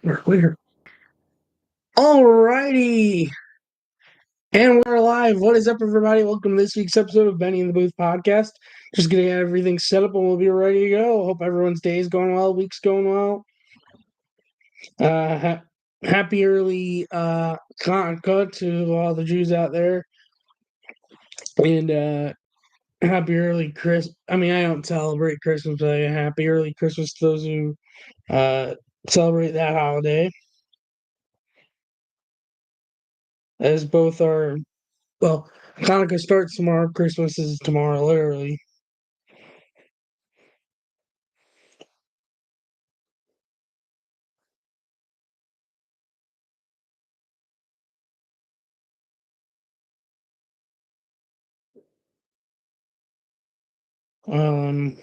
We're clear. Alrighty. And we're live. What is up, everybody? Welcome to this week's episode of Benny in the Booth podcast. Just getting everything set up and we'll be ready to go. Hope everyone's day is going well, week's going well. Happy early Hanukkah to all the Jews out there. And happy early Christmas. I mean, I don't celebrate Christmas, but happy early Christmas to those who celebrate that holiday. As both are, well, Hanukkah starts tomorrow, Christmas is tomorrow, literally. Um,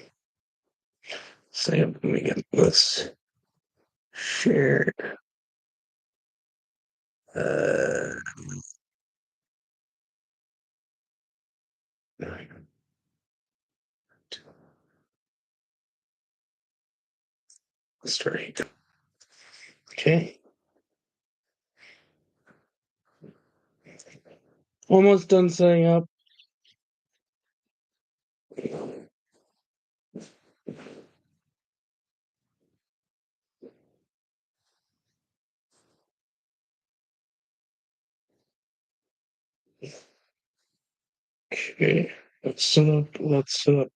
so let me get this shared. Uh, straight. Okay. Almost done setting up. Okay. Let's set up. Let's set up.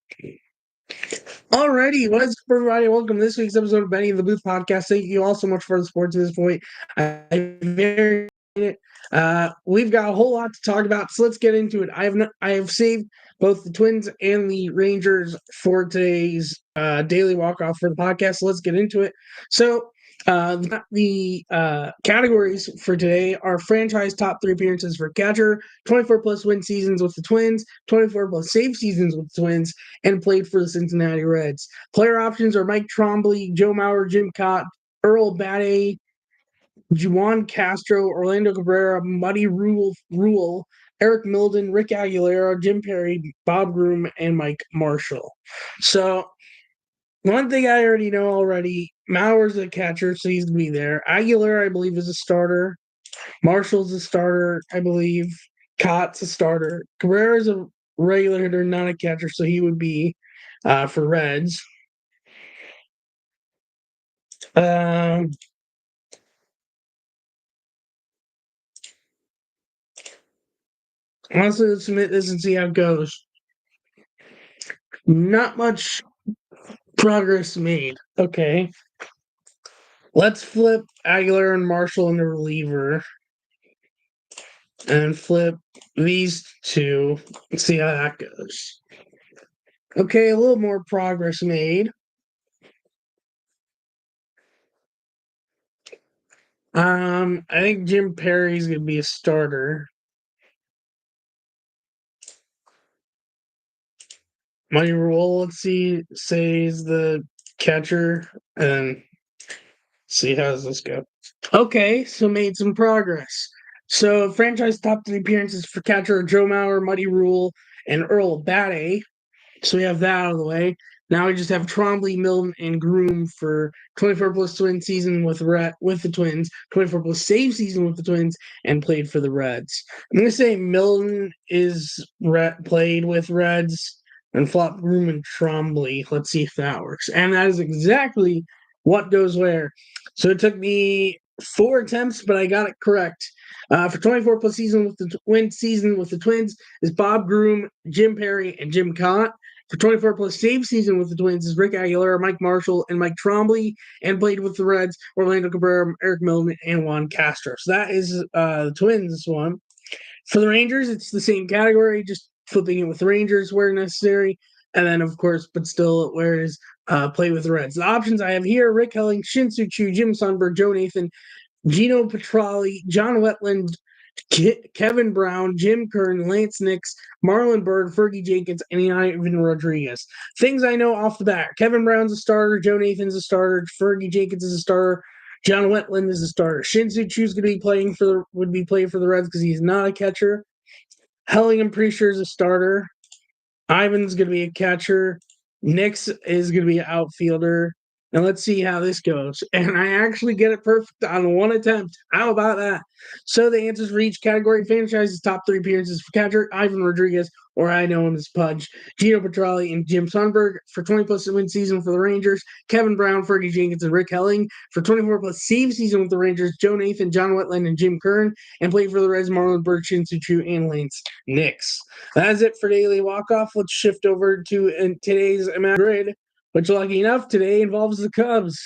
Alrighty, what is up, everybody? Welcome to this week's episode of Benny in the Booth podcast. Thank you all so much for the support to this point. I very it. We've got a whole lot to talk about, so let's get into it. I have saved both the Twins and the Rangers for today's daily walk off for the podcast. So let's get into it. So the categories for today are franchise top 3 appearances for catcher, 24 plus win seasons with the Twins, 24 plus save seasons with the Twins, and played for the Cincinnati Reds. Player options are Mike Trombley, Joe Mauer, Jim Cott, Earl Battey, Juan Castro, Orlando Cabrera, Muddy Rule, Eric Milden, Rick Aguilera, Jim Perry, Bob Groom, and Mike Marshall. So one thing I already know already, Mauer's a catcher, so he's going to be there. Aguilera, I believe, is a starter. Marshall's a starter, I believe. Cott's a starter. Cabrera's a regular hitter, not a catcher, so he would be for Reds. Um, Honestly, let's submit this and see how it goes. Not much progress made. Okay. Let's flip Aguilar and Marshall into reliever. And flip these two and see how that goes. Okay, a little more progress made. I think Jim Perry's gonna be a starter. Money Rule, let's see, says the catcher, and see how does this go. Okay, so made some progress. So franchise top 3 appearances for catcher Joe Mauer, Muddy Rule, and Earl Battey. So we have that out of the way. Now we just have Trombley, Milton, and Groom for 24 plus twin season with the Twins, 24 plus save season with the Twins, and played for the Reds. I'm going to say Milton is played with Reds and flop Groom and Trombley. Let's see if that works. And that is exactly what goes where. So it took me 4 attempts, but I got it correct. For 24 plus season with the season with the Twins is Bob Groom, Jim Perry, and Jim Cott. For 24 plus save season with the Twins is Rick Aguilera, Mike Marshall, and Mike Trombley, and played with the Reds, Orlando Cabrera, Eric Milden, and Juan Castro. So that is the Twins one. For the Rangers, it's the same category, just flipping it with the Rangers where necessary. And then, of course, but still, where it is play with the Reds. The options I have here: Rick Helling, Shin-Soo Choo, Jim Sundberg, Joe Nathan, Gino Petrali, John Wetland, Kevin Brown, Jim Kern, Lance Nix, Marlon Byrd, Fergie Jenkins, and Ivan Rodriguez. Things I know off the bat: Kevin Brown's a starter, Joe Nathan's a starter, Fergie Jenkins is a starter, John Wetland is a starter. Shin-Soo Choo's going to be playing for the Reds because he's not a catcher. Helling, I'm pretty sure, is a starter. Ivan's going to be a catcher. Nix is going to be an outfielder. And let's see how this goes. And I actually get it perfect on one attempt. How about that? So the answers for each category: franchise's top three appearances for catcher: Ivan Rodriguez, or I know him as Pudge, Gino Petralli, and Jim Sundberg for 20 plus win season for the Rangers; Kevin Brown, Fergie Jenkins, and Rick Helling for 24 plus save season with the Rangers; Joe Nathan, John Wetland, and Jim Kern, and played for the Reds, Marlon Burke, Shin-Soo and Lance Nix. That's it for Daily Walk-Off. Let's shift over to today's grid, which, lucky enough, today involves the Cubs.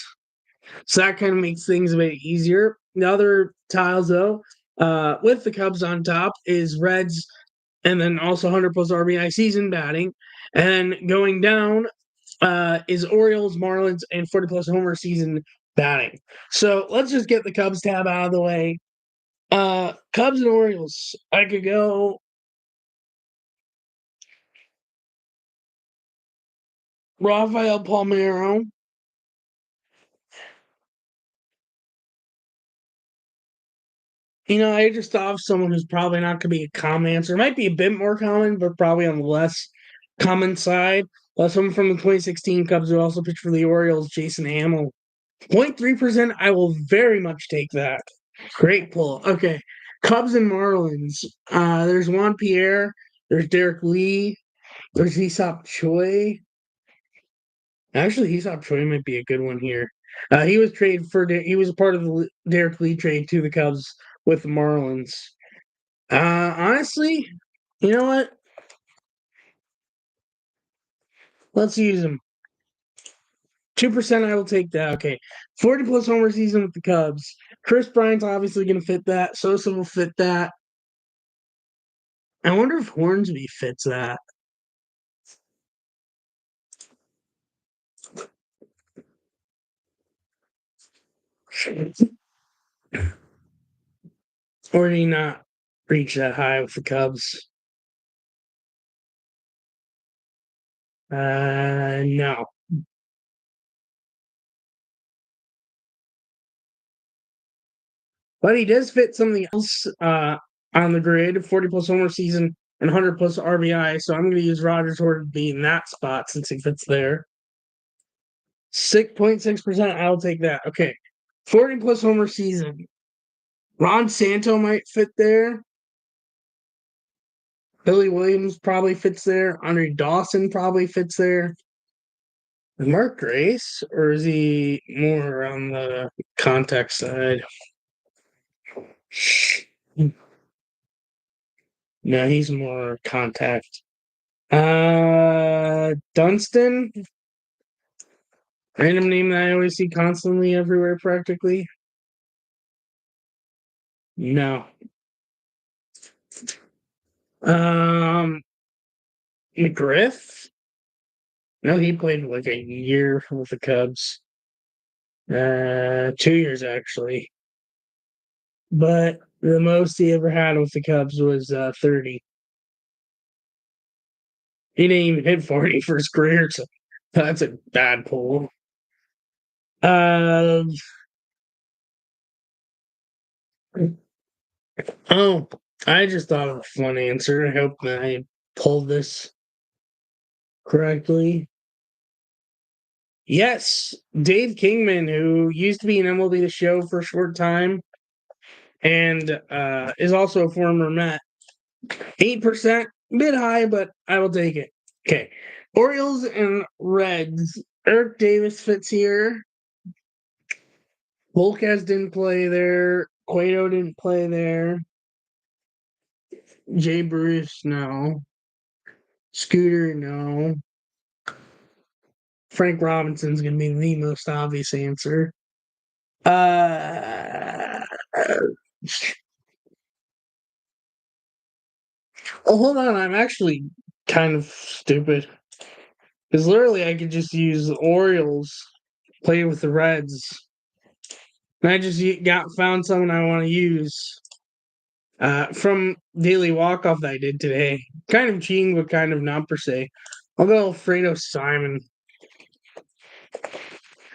So that kind of makes things a bit easier. The other tiles, though, with the Cubs on top, is Reds, and then also 100 plus RBI season batting. And going down is Orioles, Marlins, and 40 plus homer season batting. So let's just get the Cubs tab out of the way. Cubs and Orioles. I could go Rafael Palmeiro. I just thought of someone who's probably not going to be a common answer. It might be a bit more common, but probably on the less common side. Someone from the 2016 Cubs who also pitched for the Orioles, Jason Hamill. 0.3%, I will very much take that. Great pull. Okay. Cubs and Marlins. There's Juan Pierre. There's Derek Lee. There's Aesop Choi. Actually, Aesop Choi might be a good one here. He was traded for. He was a part of the Derek Lee trade to the Cubs with the Marlins. Honestly, you know what? Let's use him. 2%, I will take that. Okay. 40 plus homer season with the Cubs. Chris Bryant's obviously going to fit that. Sosa will fit that. I wonder if Hornsby fits that. Or did he not reach that high with the Cubs? No. But he does fit something else on the grid: 40 plus homer season and 100 plus RBI. So I'm going to use Rogers Horton to be in that spot since he fits there. 6.6%, I'll take that. Okay. 40 plus homer season. Ron Santo might fit there. Billy Williams probably fits there. Andre Dawson probably fits there. Is Mark Grace, or is he more on the contact side? No, he's more contact. Dunston? Random name that I always see constantly everywhere, practically. No. McGriff? No, he played like a year with the Cubs. 2 years actually. But the most he ever had with the Cubs was 30. He didn't even hit 40 for his career, so that's a bad pull. Um, oh, I just thought of a fun answer. I hope that I pulled this correctly. Yes, Dave Kingman, who used to be in MLB The Show for a short time and is also a former Met. 8%, a bit high, but I will take it. Okay. Orioles and Reds. Eric Davis fits here. Volquez didn't play there. Cueto didn't play there. Jay Bruce, no. Scooter, no. Frank Robinson's going to be the most obvious answer. Oh, hold on. I'm actually kind of stupid. Because literally, I could just use the Orioles, play with the Reds. And I just found someone I want to use from Daily Walk-Off that I did today. Kind of cheating, but kind of not per se. I'll go Alfredo Simon.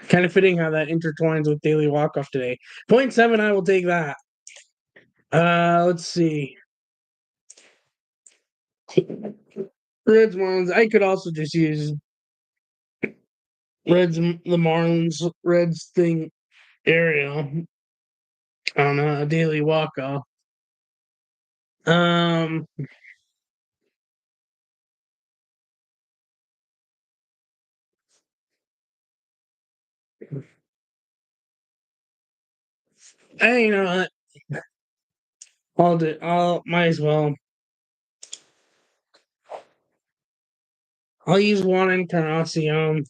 Kind of fitting how that intertwines with Daily Walk-Off today. 0.7, I will take that. Let's see. Reds ones. I could also just use The Marlins, Reds thing, Ariel. I don't know, a daily walk off. Um, hey, you know what? I'll might as well. I'll use one Encarnacion.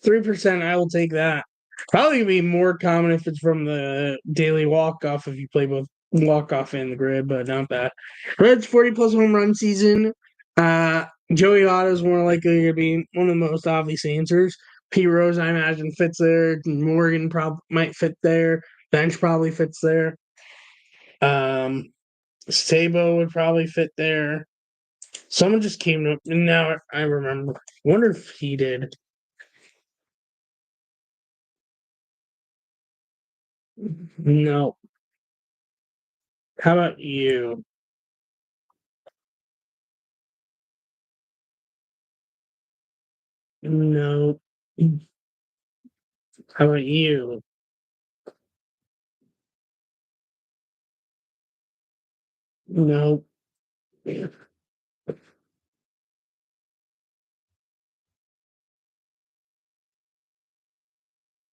3%, I will take that. Probably be more common if it's from the daily walk off if you play both walk off and the grid, but not bad. Reds 40 plus home run season. Joey Otto is more likely to be one of the most obvious answers. P Rose, I imagine, fits there. Morgan probably might fit there. Bench probably fits there. Sabo would probably fit there. Someone just came up, and now I remember. Wonder if he did. No. How about you? No. How about you? No.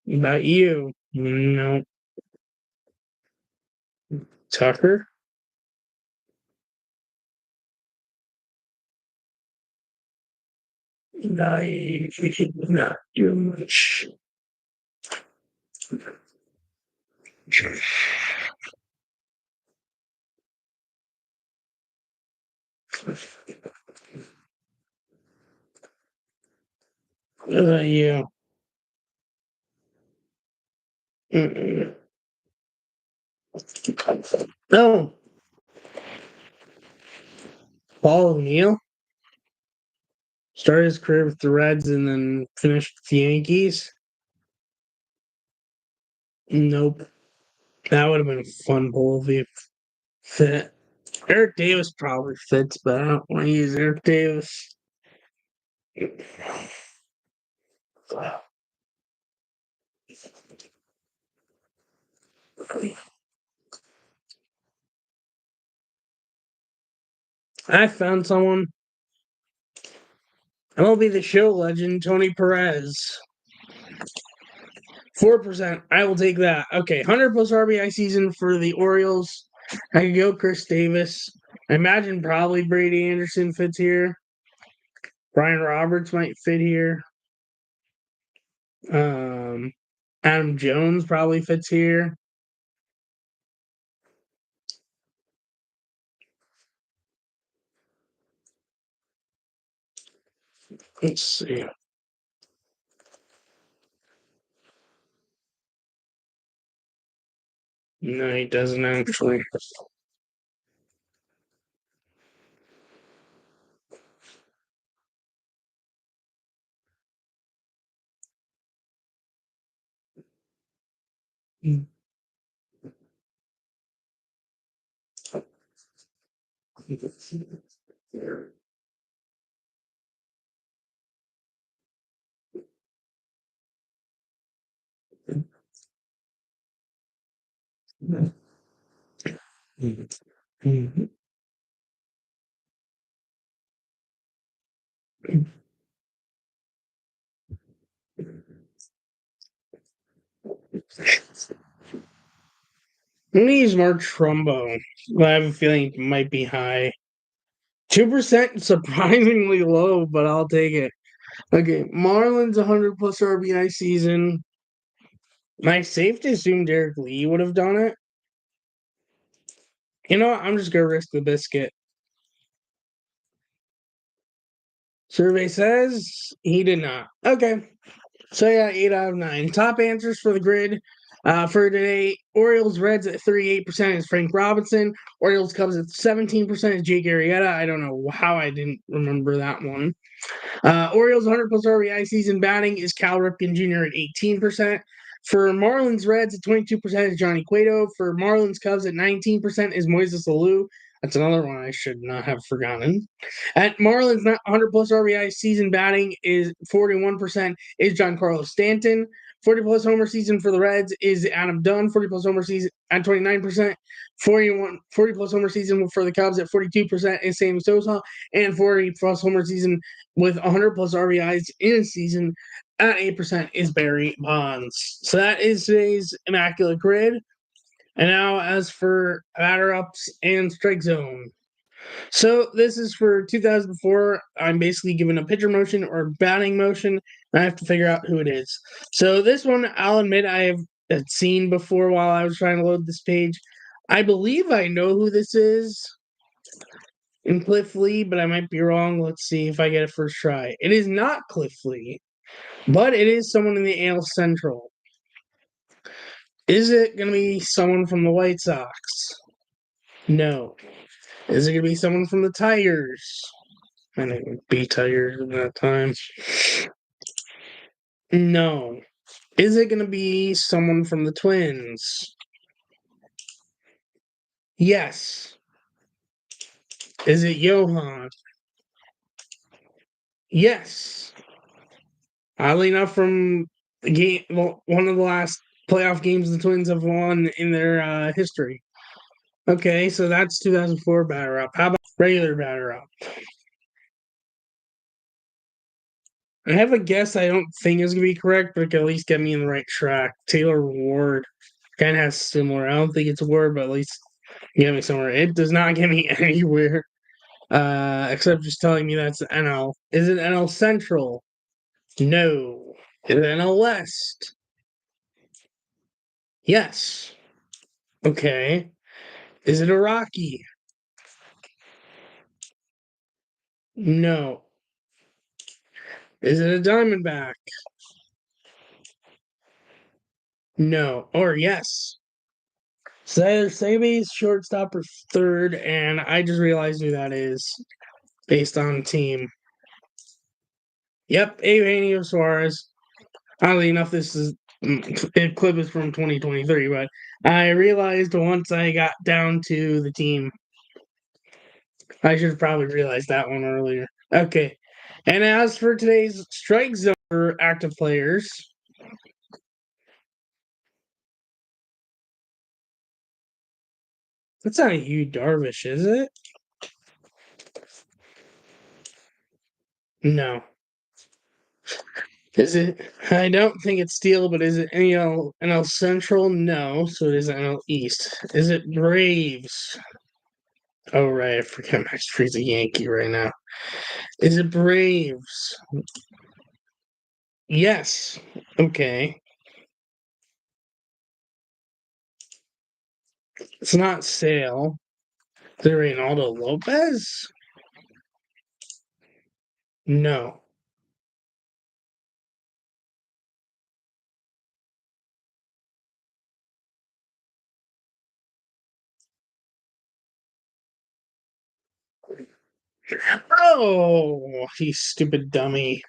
About you? No. Tucker? No, not too much. What about you? Mm-mm. Oh, Paul O'Neill started his career with the Reds and then finished with the Yankees. Nope. That would have been a fun poll if he fit. Eric Davis probably fits, but I don't want to use Eric Davis. I found someone. MLB The Show legend, Tony Perez. 4%. I will take that. Okay, 100 plus RBI season for the Orioles. I could go Chris Davis. I imagine probably Brady Anderson fits here. Brian Roberts might fit here. Um, Adam Jones probably fits here. Let's see. No, he doesn't actually. I'm gonna use Mark Trumbo. I have a feeling it might be high. 2% surprisingly low, but I'll take it. Okay, Marlins 100 plus RBI season. My safe to assume Derek Lee would have done it. You know what? I'm just gonna risk the biscuit. Survey says he did not. Okay. So yeah, 8 out of 9. Top answers for the grid. For today, Orioles Reds at 38% is Frank Robinson. Orioles Cubs at 17% is Jake Arrieta. I don't know how I didn't remember that one. Orioles 100 plus RBI season batting is Cal Ripken Jr. at 18%. For Marlins Reds at 22% is Johnny Cueto. For Marlins Cubs at 19% is Moises Alou. That's another one I should not have forgotten. At Marlins, not 100 plus RBI season batting is 41% is Giancarlo Stanton. 40 plus homer season for the Reds is Adam Dunn. 40 plus homer season at 29%. 40 plus homer season for the Cubs at 42% is Sammy Sosa. And 40 plus homer season with 100 plus RBIs in a season at 8% is Barry Bonds. So that is today's Immaculate Grid. And now, as for batter ups and strike zone. So this is for 2004. I'm basically given a pitcher motion or batting motion, and I have to figure out who it is. So this one, I'll admit, I have seen before while I was trying to load this page. I believe I know who this is in Cliff Lee, but I might be wrong. Let's see if I get it first try. It is not Cliff Lee, but it is someone in the AL Central. Is it going to be someone from the White Sox? No. Is it going to be someone from the Tigers? I think it would be Tigers at that time. No. Is it going to be someone from the Twins? Yes. Is it Johan? Yes. Oddly enough, from the game, one of the last playoff games the Twins have won in their history. Okay, so that's 2004 batter up. How about regular batter up? I have a guess I don't think is going to be correct, but it can at least get me in the right track. Taylor Ward kind of has similar. I don't think it's Ward, but at least get me somewhere. It does not get me anywhere, except just telling me that's NL. Is it NL Central? No. Is it NL West? Yes. Okay. Is it a Rocky? No. Is it a Diamondback? No. Or yes. So either Sabe's shortstop or third, and I just realized who that is based on team. Yep, Eugenio Suarez. Oddly enough, this is clip is from 2023, but I realized once I got down to the team, I should have probably realized that one earlier. Okay, and as for today's strike zone for active players, that's not Yu Darvish, is it? No. Is it? I don't think it's Steel, but is it NL Central? No, so it is NL East. Is it Braves? Oh right, I forget my street's a Yankee right now. Is it Braves? Yes. Okay. It's not Sale. Is it Reynaldo Lopez? No. Oh, you stupid dummy.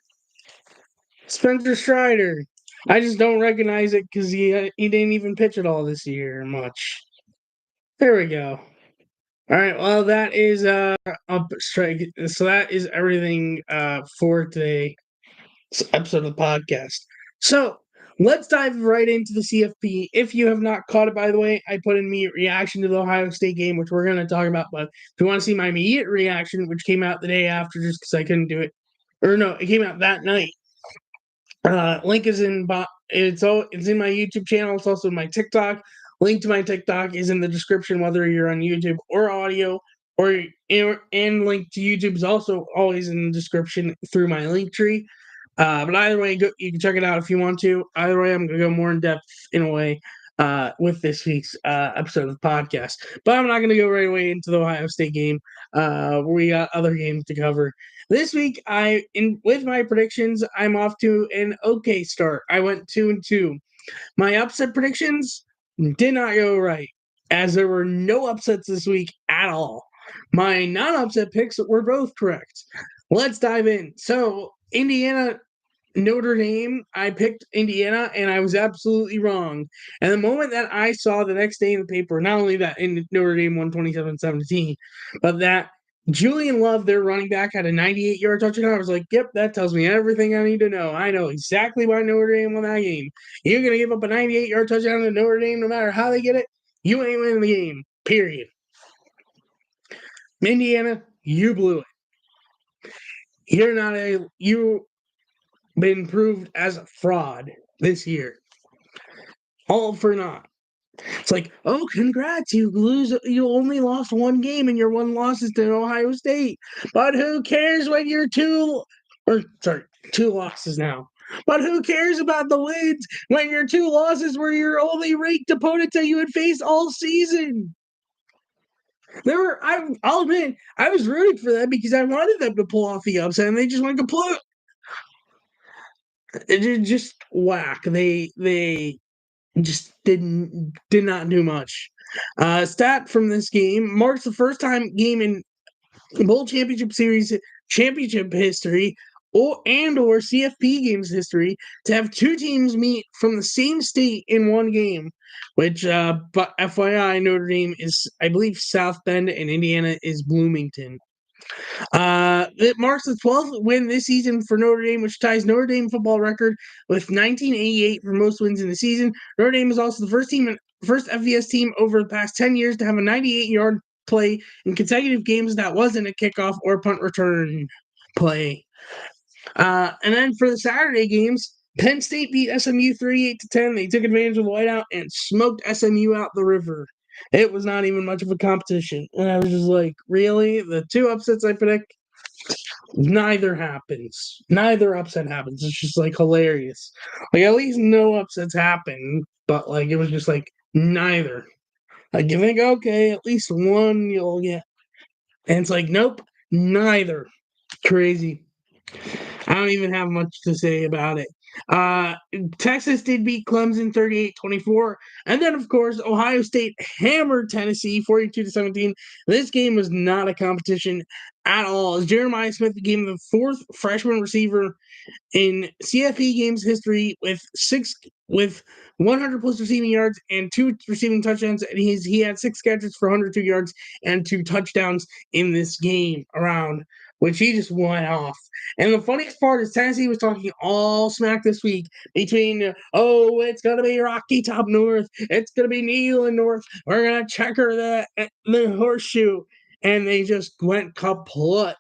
Spencer Strider. I just don't recognize it because he didn't even pitch at all this year much. There we go. All right, well that is up strike. So that is everything for today's episode of the podcast. So let's dive right into the CFP. If you have not caught it, by the way, I put in immediate reaction to the Ohio State game, which we're going to talk about. But if you want to see my immediate reaction, which came out the day after, just because I couldn't do it, or no, it came out that night. Link is in. It's in my YouTube channel. It's also in my TikTok. Link to my TikTok is in the description, whether you're on YouTube or audio, and link to YouTube is also always in the description through my link tree. But either way, you can check it out if you want to. Either way, I'm going to go more in depth in a way with this week's episode of the podcast. But I'm not going to go right away into the Ohio State game. We got other games to cover. This week, with my predictions, I'm off to an okay start. I went 2-2. My upset predictions did not go right, as there were no upsets this week at all. My non-upset picks were both correct. Let's dive in. So, Indiana Notre Dame, I picked Indiana, and I was absolutely wrong. And the moment that I saw the next day in the paper, not only that Notre Dame won 27-17, but that Julian Love, their running back, had a 98-yard touchdown, I was like, yep, that tells me everything I need to know. I know exactly why Notre Dame won that game. You're going to give up a 98-yard touchdown to Notre Dame no matter how they get it? You ain't winning the game, period. Indiana, you blew it. You been proved as a fraud this year. All for naught. It's like, oh, congrats, you only lost one game and your one loss is to Ohio State. But who cares when you're two losses now. But who cares about the wins when your two losses were your only ranked opponents that you had faced all season? I'll admit, I was rooting for them because I wanted them to pull off the upset, and they just went complete. It just whack. They just did not do much. Stat from this game marks the first time game in bowl championship series championship history or CFP games history to have two teams meet from the same state in one game. Which, but FYI, Notre Dame is, I believe, South Bend, and Indiana is Bloomington. It marks the 12th win this season for Notre Dame, which ties Notre Dame football record with 1988 for most wins in the season. Notre Dame is also the first FBS team over the past 10 years to have a 98-yard play in consecutive games that wasn't a kickoff or punt return play. And then for the Saturday games, Penn State beat SMU 38-10. They took advantage of the whiteout and smoked SMU out the river. It was not even much of a competition. And I was just like, really? The two upsets I predict, neither happens. Neither upset happens. It's just like hilarious. Like, at least no upsets happen. But like, it was just like neither. Like, you think, okay, at least one you'll get. And it's like, nope, neither. Crazy. I don't even have much to say about it. Texas did beat Clemson 38-24. And then, of course, Ohio State hammered Tennessee 42-17. This game was not a competition at all, as Jeremiah Smith became the fourth freshman receiver in CFP games history with 100 plus receiving yards and 2 receiving touchdowns. And he had 6 catches for 102 yards and 2 touchdowns in this game around, which he just went off. And the funniest part is Tennessee was talking all smack this week between, oh, it's going to be Rocky Top North. It's going to be Neyland North. We're going to checker the horseshoe. And they just went kaput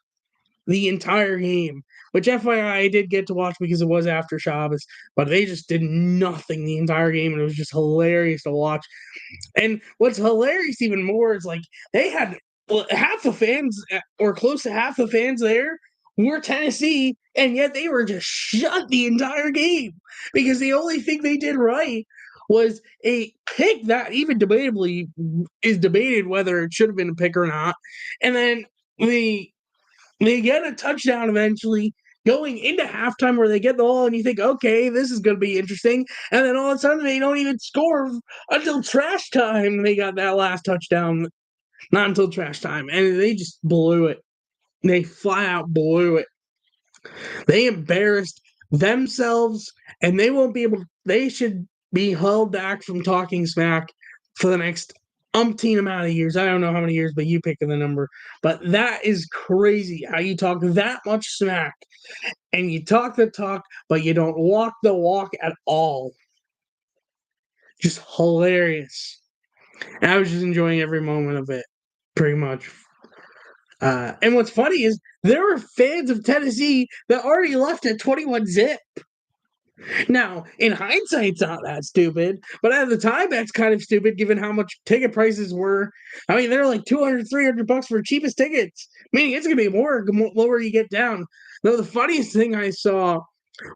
the entire game, which FYI I did get to watch because it was after Shabbos, but they just did nothing the entire game, and it was just hilarious to watch. And what's hilarious even more is like they had half the fans, or close to half the fans there, were Tennessee, and yet they were just shut the entire game because the only thing they did right was a pick that even debatably is debated whether it should have been a pick or not. And then they get a touchdown eventually going into halftime where they get the ball and you think, okay, this is going to be interesting. And then all of a sudden they don't even score until trash time. They got that last touchdown, not until trash time. And they just blew it. They flat out blew it. They embarrassed themselves, and they should be held back from talking smack for the next umpteen amount of years. I don't know how many years, but you pick the number. But that is crazy how you talk that much smack and you talk the talk, but you don't walk the walk at all. Just hilarious. And I was just enjoying every moment of it, pretty much. And what's funny is there were fans of Tennessee that already left at 21-zip. Now, in hindsight, it's not that stupid, but at the time, that's kind of stupid given how much ticket prices were. I mean, they're like $200, $300 for cheapest tickets, meaning it's going to be more the lower you get down. Though the funniest thing I saw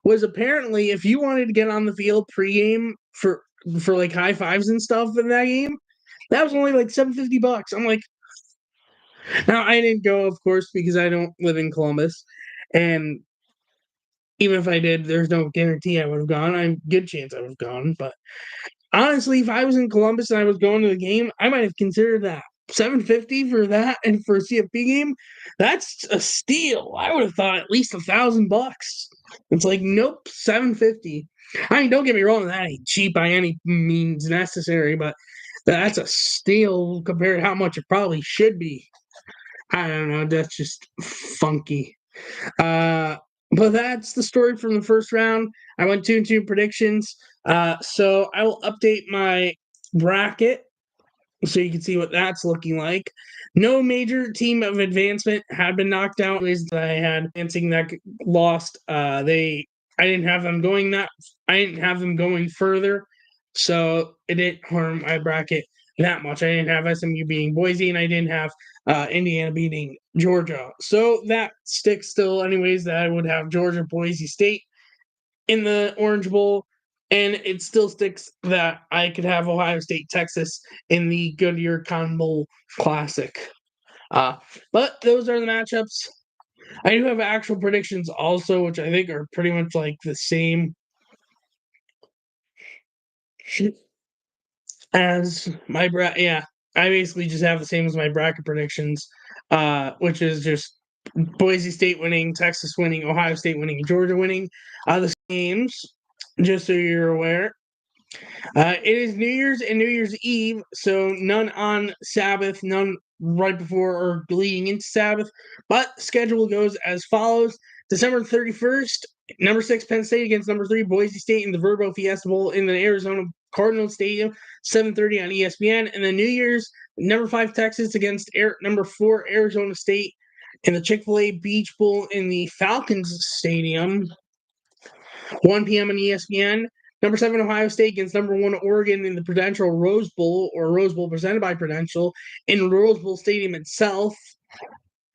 was apparently if you wanted to get on the field pregame for like high fives and stuff in that game, that was only like $750. I'm like, now I didn't go, of course, because I don't live in Columbus, and even if I did, there's no guarantee I would have gone. I'm good chance I would have gone. But honestly, if I was in Columbus and I was going to the game, I might have considered that. $750 for that and for a CFP game, that's a steal. I would have thought at least $1,000. It's like, nope, $750. I mean, don't get me wrong, that ain't cheap by any means necessary, but that's a steal compared to how much it probably should be. I don't know, that's just funky. But that's the story from the first round. I went 2-2 predictions. So I will update my bracket so you can see what that's looking like. No major team of advancement had been knocked out. At least I had advancing that lost. I didn't have them going that. I didn't have them going further, so it didn't harm my bracket that much. I didn't have SMU beating Boise, and I didn't have Indiana beating Georgia. So that sticks still, anyways. That I would have Georgia, Boise State in the Orange Bowl, and it still sticks that I could have Ohio State, Texas in the Goodyear Cotton Bowl Classic. But those are the matchups. I do have actual predictions also, which I think are pretty much like the same as my bracket. Yeah, I basically just have the same as my bracket predictions, which is just Boise State winning, Texas winning, Ohio State winning, Georgia winning. The games, just so you're aware. It is New Year's and New Year's Eve, so none on Sabbath, none right before or leading into Sabbath. But schedule goes as follows: December 31st, number 6 Penn State against number 3 Boise State in the Verbo Fiesta Bowl in the Arizona Cardinals Stadium, 7:30 on ESPN. And then New Year's, number 5 Texas against number 4 Arizona State in the Chick-fil-A Beach Bowl in the Falcons Stadium, 1 p.m. on ESPN. Number 7 Ohio State against number 1 Oregon in the Prudential Rose Bowl, or Rose Bowl presented by Prudential, in Rose Bowl Stadium itself,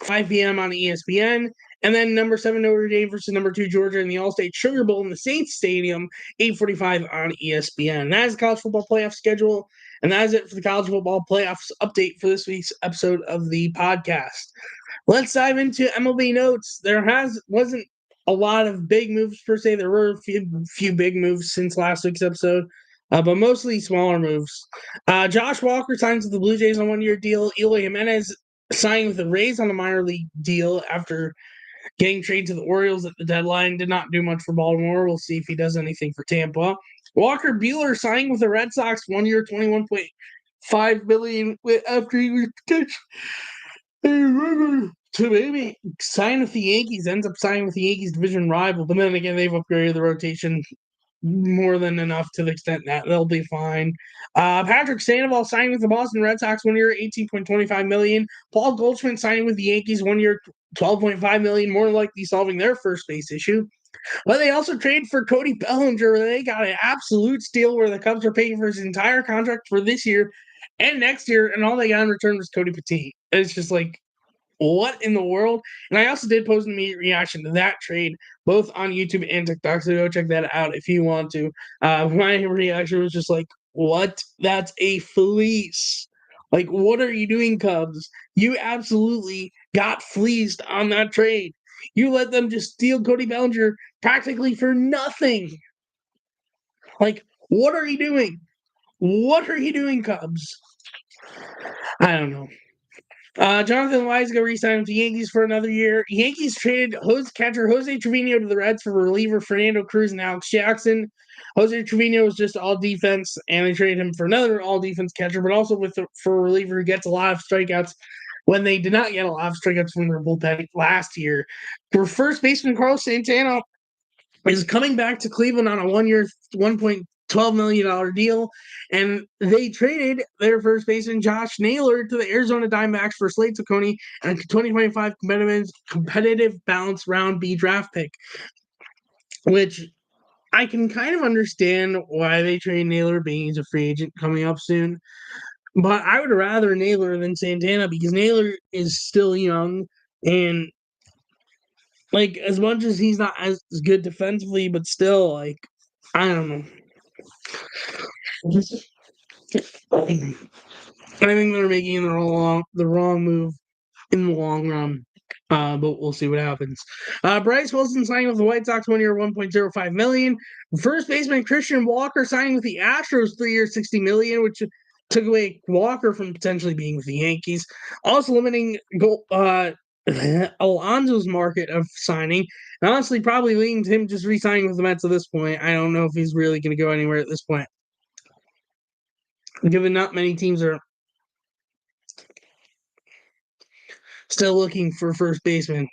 5 p.m. on ESPN. And then number 7 Notre Dame versus number 2 Georgia in the All-State Sugar Bowl in the Saints Stadium, 8:45 on ESPN. That is the college football playoff schedule, and that is it for the college football playoffs update for this week's episode of the podcast. Let's dive into MLB notes. There wasn't a lot of big moves per se. There were a few big moves since last week's episode, but mostly smaller moves. Josh Walker signs with the Blue Jays on a 1-year deal. Eloy Jimenez signed with the Rays on a minor league deal after getting traded to the Orioles at the deadline. Did not do much for Baltimore. We'll see if he does anything for Tampa. Walker Buehler signed with the Red Sox, 1 year, $21.5 million after he was to maybe sign with the Yankees, ends up signing with the Yankees division rival, but then again, they've upgraded the rotation more than enough to the extent that they'll be fine. Patrick Sandoval signing with the Boston Red Sox, 1 year, $18.25 million. Paul Goldschmidt signing with the Yankees, 1 year, $12.5 million, more likely solving their first base issue. But they also traded for Cody Bellinger. They got an absolute steal where the Cubs are paying for his entire contract for this year and next year, and all they got in return was Cody Petit. It's just like, what in the world? And I also did post an immediate reaction to that trade, both on YouTube and TikTok, so go check that out if you want to. My reaction was just like, what? That's a fleece. Like, what are you doing, Cubs? You absolutely got fleeced on that trade. You let them just steal Cody Bellinger practically for nothing. Like, what are you doing? What are you doing, Cubs? I don't know. Jonathan Loáisiga re-signed with the Yankees for another year. Yankees traded catcher Jose Trevino to the Reds for reliever Fernando Cruz and Alex Jackson. Jose Trevino was just all defense, and they traded him for another all defense catcher, but also for a reliever who gets a lot of strikeouts when they did not get a lot of strikeouts from their bullpen last year. For first baseman Carlos Santana is coming back to Cleveland on a 1-year, $1.12 million deal, and they traded their first baseman Josh Naylor to the Arizona Diamondbacks for Slade Cecconi and a 2025 competitive balance round B draft pick, which I can kind of understand why they trade Naylor, being he's a free agent coming up soon. But I would rather Naylor than Santana because Naylor is still young, and like, as much as he's not as good defensively, but still, like, I don't know. I think they're making the wrong move in the long run. But we'll see what happens. Bryce Wilson signing with the White Sox 1 year, $1.05 million. First baseman Christian Walker signing with the Astros 3 years, $60 million, which took away Walker from potentially being with the Yankees, also limiting Alonso's market of signing, and honestly probably leading to him just re-signing with the Mets at this point. I don't know if he's really going to go anywhere at this point, given not many teams are still looking for first baseman.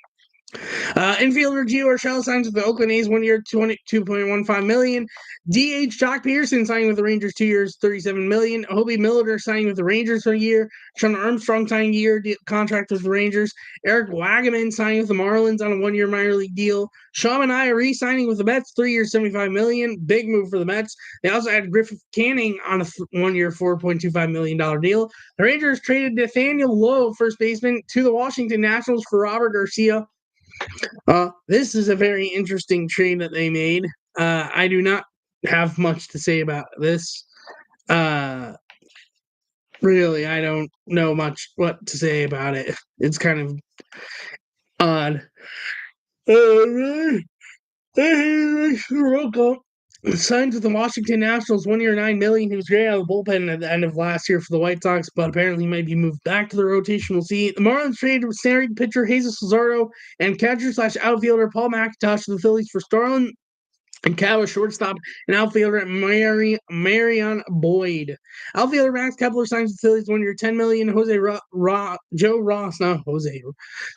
Infielder Gio Urshela signs with the Oakland A's 1 year, $22.15 million. DH Jock Peterson signing with the Rangers 2 years, $37 million. Hobie Miller signing with the Rangers for a year. Sean Armstrong signing a year contract with the Rangers. Eric Wagaman signing with the Marlins on a 1 year minor league deal. Sean Manaea re-signing with the Mets, 3 years, $75 million. Big move for the Mets. They also had Griffith Canning on a 1 year, $4.25 million deal. The Rangers traded Nathaniel Lowe, first baseman, to the Washington Nationals for Robert Garcia. This is a very interesting trade that they made. I do not have much to say about this. Really, I don't know much what to say about it. It's kind of odd. Signed with the Washington Nationals 1 year, $9 million. He was great out of the bullpen at the end of last year for the White Sox, but apparently he might be moved back to the rotation. We'll see. The Marlins traded with starting pitcher Jesus Luzardo and catcher/outfielder Paul McIntosh to the Phillies for Starlin and Cal, shortstop and outfielder Marion Boyd. Outfielder Max Kepler signs with Phillies 1 year, $10 million. Joe Ross, not Jose,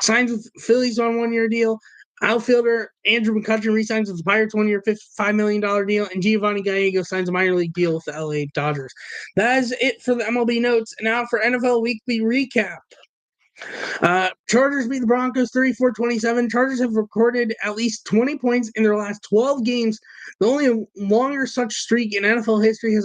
signs with Phillies on 1 year deal. Outfielder Andrew McCutchen re-signs with the Pirates 1 year, $55 million deal, and Giovanni Gallego signs a minor league deal with the LA Dodgers. That is it for the MLB notes. Now for NFL Weekly Recap. Chargers beat the Broncos 34-27. Chargers have recorded at least 20 points in their last 12 games. The only longer such streak in NFL history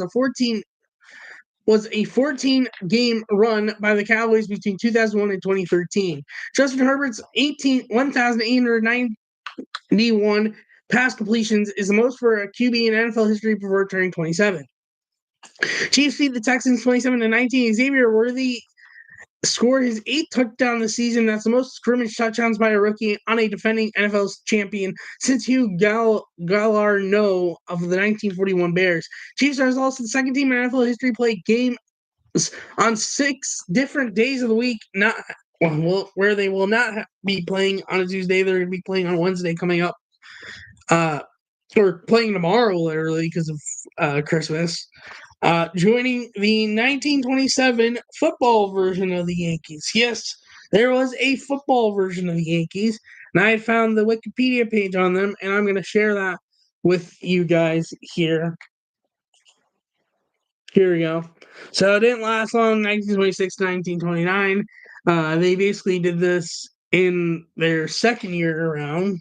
was a 14-game run by the Cowboys between 2001 and 2013. Justin Herbert's 1,891 pass completions is the most for a QB in NFL history before turning 27. Chiefs beat the Texans 27-19. Xavier Worthy scored his 8th touchdown this season. That's the most scrimmage touchdowns by a rookie on a defending NFL champion since Hugh Gallardo of the 1941 Bears. Chiefs are also the second team in NFL history to play games on 6 different days of the week, where they will not be playing on a Tuesday. They're going to be playing on Wednesday coming up. Or playing tomorrow, literally, because of Christmas. Joining the 1927 football version of the Yankees. Yes, there was a football version of the Yankees, and I found the Wikipedia page on them, and I'm going to share that with you guys here. Here we go. So it didn't last long, 1926 to 1929. They basically did this in their second year around.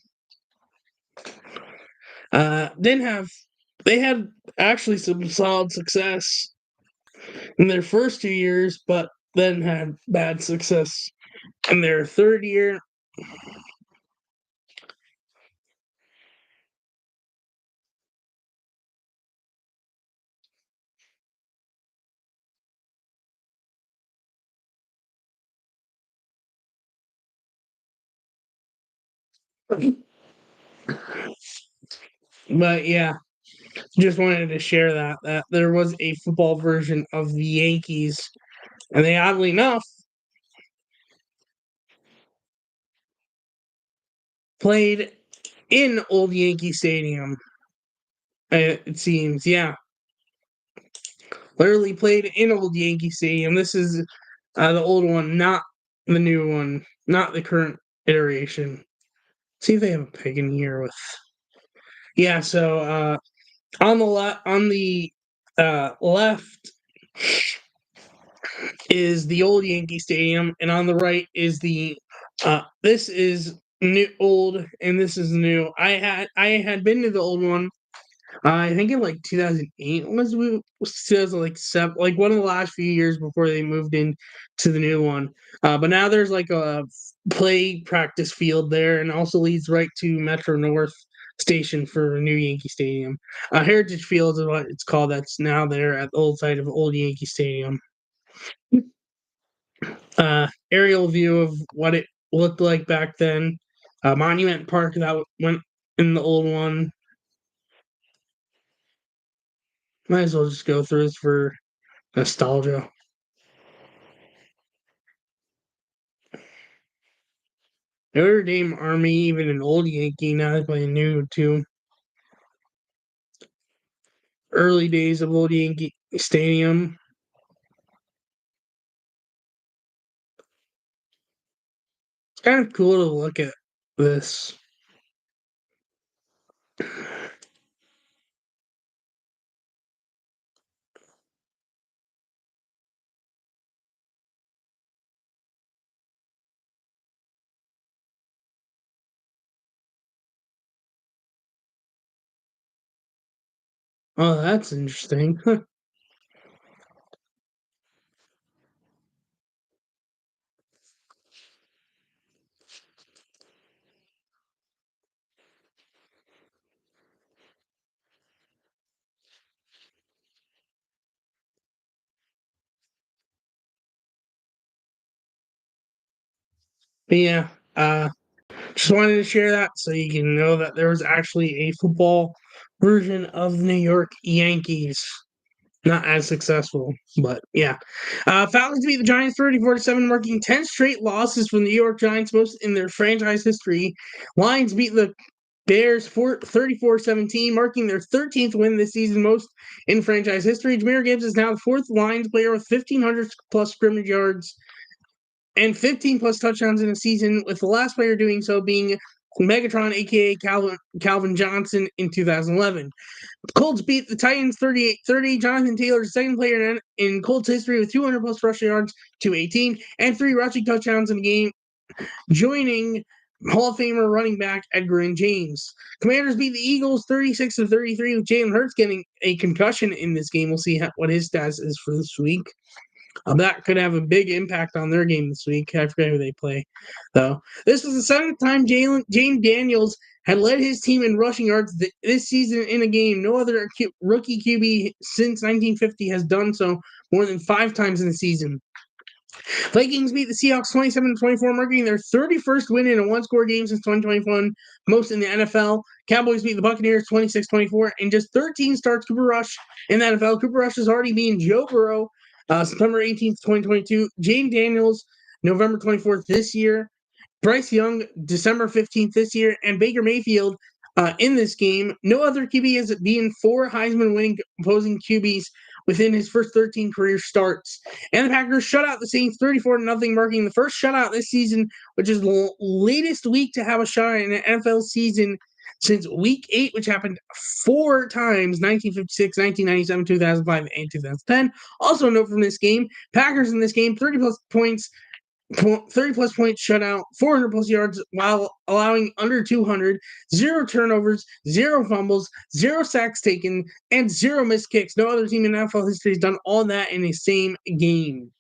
They had actually some solid success in their first 2 years, but then had bad success in their third year. But yeah, just wanted to share that there was a football version of the Yankees, and they oddly enough played in Old Yankee Stadium. It seems, yeah, literally played in Old Yankee Stadium. This is the old one, not the new one, not the current iteration. See if they have a pig in here with. Yeah, so on the left is the old Yankee Stadium, and on the right is the this is new old, and this is new. I had been to the old one. I think in like 2008 was 2007, like one of the last few years before they moved in to the new one. But now there's like a play practice field there, and also leads right to Metro North Station for new Yankee Stadium. Heritage Field is what it's called. That's now there at the old site of Old Yankee Stadium. Aerial view of what it looked like back then. Monument Park that went in the old one. Might as well just go through this for Nostalgia. Notre Dame Army, even an old Yankee, now they play a new too. Early days of old Yankee Stadium. It's kind of cool to look at this. Oh, that's interesting. But yeah, just wanted to share that so you can know that there was actually a football version of New York Yankees. Not as successful, but yeah. Falcons beat the Giants 34-7, marking 10 straight losses from the New York Giants, most in their franchise history. Lions beat the Bears 34-17, marking their 13th win this season, most in franchise history. Jahmyr Gibbs is now the fourth Lions player with 1,500 plus scrimmage yards and 15 plus touchdowns in a season, with the last player doing so being Megatron, aka Calvin Johnson, in 2011. The Colts beat the Titans 38-30. Jonathan Taylor, second player in Colts history with 200 plus rushing yards to 18 and 3 rushing touchdowns in a game, joining Hall of Famer running back Edgerrin James. Commanders beat the Eagles 36-33 with Jalen Hurts getting a concussion in this game. We'll see what his status is for this week. That could have a big impact on their game this week. I forget who they play, though. This was the seventh time James Daniels had led his team in rushing yards this season in a game. No other rookie QB since 1950 has done so more than 5 times in a season. Vikings beat the Seahawks 27-24, marking their 31st win in a one-score game since 2021, most in the NFL. Cowboys beat the Buccaneers 26-24. In just 13 starts, Cooper Rush in the NFL. Cooper Rush is already being Joe Burrow, September 18th, 2022. Jane Daniels, November 24th this year. Bryce Young, December 15th this year. And Baker Mayfield in this game. No other QB has been 4 Heisman-winning opposing QBs within his first 13 career starts. And the Packers shut out the Saints 34-0, marking the first shutout this season, which is the latest week to have a shutout in an NFL season since Week 8, which happened 4 times, 1956, 1997, 2005, and 2010. Also note from this game, Packers in this game, 30-plus points, 30-plus points shutout, 400-plus yards while allowing under 200, 0 turnovers, 0 fumbles, 0 sacks taken, and 0 missed kicks. No other team in NFL history has done all that in the same game.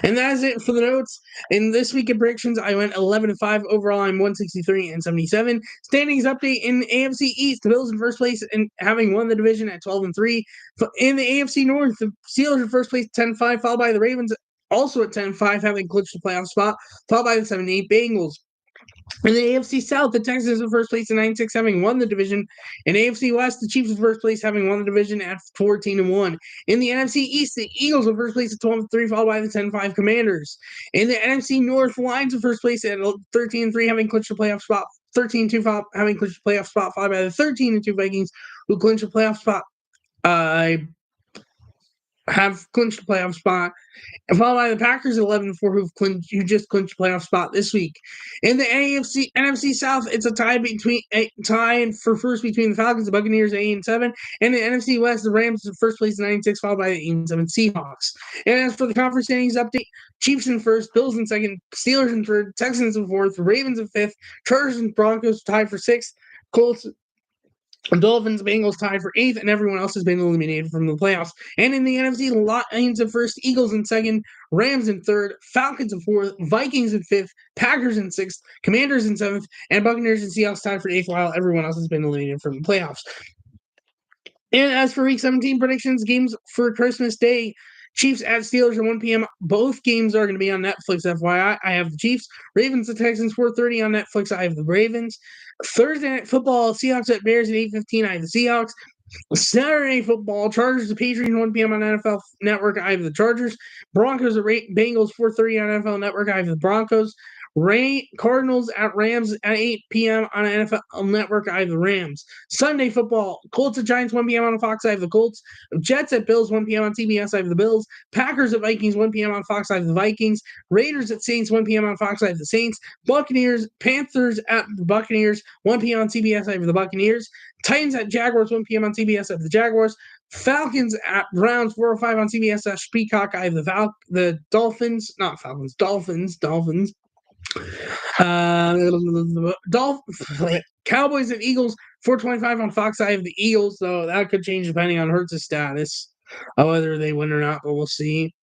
And that is it for the notes. In this week of predictions, I went 11-5. Overall, I'm 163-77. Standings update in the AFC East. The Bills in first place and having won the division at 12-3. In the AFC North, the Steelers in first place 10-5, followed by the Ravens also at 10-5, having clinched the playoff spot, followed by the 7-8 Bengals. In the AFC South, the Texans in first place at 9-6, having won the division. In AFC West, the Chiefs in first place, having won the division at 14-1. In the NFC East, the Eagles in first place at 12-3, followed by the 10-5 Commanders. In the NFC North, the Lions in first place at 13-3, having clinched the playoff spot. 13-2, having clinched the playoff spot, followed by the 13-2 Vikings, who clinched the playoff spot. Have clinched the playoff spot, and followed by the Packers at 11-4, who just clinched a playoff spot this week. In the NFC South, it's a tie for first between the Falcons, the Buccaneers at 8-7, and the NFC West, the Rams in first place at 9-6, followed by the 8-7 Seahawks. And as for the conference standings update, Chiefs in first, Bills in second, Steelers in third, Texans in fourth, Ravens in fifth, Chargers and Broncos tied for sixth, Colts, Dolphins, Bengals tied for 8th, and everyone else has been eliminated from the playoffs. And in the NFC, Lions in first, Eagles in second, Rams in third, Falcons in fourth, Vikings in fifth, Packers in sixth, Commanders in seventh, and Buccaneers and Seahawks tied for 8th, while everyone else has been eliminated from the playoffs. And as for Week 17 predictions, games for Christmas Day, Chiefs at Steelers at 1 p.m. Both games are going to be on Netflix, FYI. I have the Chiefs. Ravens at Texans, 4:30 on Netflix. I have the Ravens. Thursday Night Football, Seahawks at Bears at 8:15. I have the Seahawks. Saturday football, Chargers, the Patriots, 1 p.m. on NFL Network. I have the Chargers. Broncos, the Bengals, 4:30 on NFL Network. I have the Broncos. Cardinals at Rams at 8 p.m. on NFL Network. I have the Rams. Sunday football, Colts at Giants, 1 p.m. on Fox. I have the Colts. Jets at Bills, 1 p.m. on TBS. I have the Bills. Packers at Vikings, 1 p.m. on Fox. I have the Vikings. Raiders at Saints, 1 p.m. on Fox. I have the Saints. Buccaneers, Panthers at the Buccaneers, 1 p.m. on CBS. I have the Buccaneers. Titans at Jaguars, 1 p.m. on CBS. I have the Jaguars. Falcons at Browns, 4:05 on CBS Peacock. I have the Dolphins, not Falcons, Dolphins. Cowboys and Eagles, 4:25 on Fox. I have the Eagles, though that could change depending on Hurts' status, whether they win or not, but we'll see.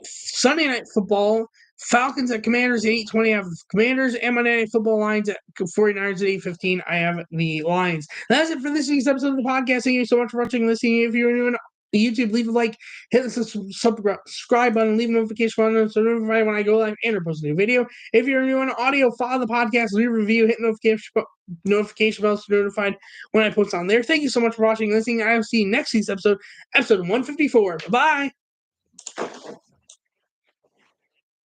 Sunday Night Football, Falcons at Commanders at 8:20. I have the Commanders, and Monday Night Football Lions at 49ers at 8:15. I have the Lions. That's it for this week's episode of the podcast. Thank you so much for watching and listening. If you're new on YouTube, leave a like, hit the subscribe button, leave a notification button so notified when I go live and or post a new video. If you're new on audio, follow the podcast, leave a review, hit notification bell so you're notified when I post on there. Thank you so much for watching and listening. I will see you next week's episode 154. Bye.